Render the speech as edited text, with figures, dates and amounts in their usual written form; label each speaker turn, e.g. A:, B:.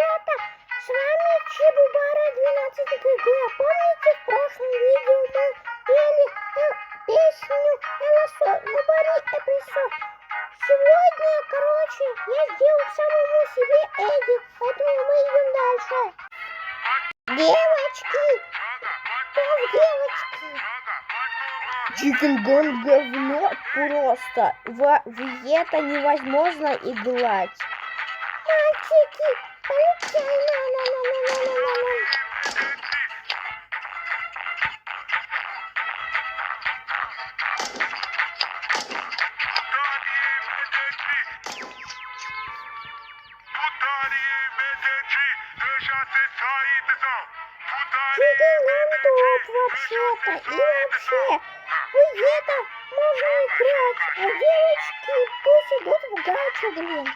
A: ребята, с вами Чебубара 12 ГГ. Помните, в прошлом видео мы пели песню ЛСО, Нубари Эпресо? Сегодня, короче, я сделал самому себе эдит, поэтому мы идем дальше. Девочки! Девочки!
B: Чикенгон говно просто. В это невозможно играть.
A: Мальчики, получай, на-на-на-на-на-на-на. Чикенгон топ вообще-то. И вообще, в это можно играть. А девочки пусть идут в гачу, блин.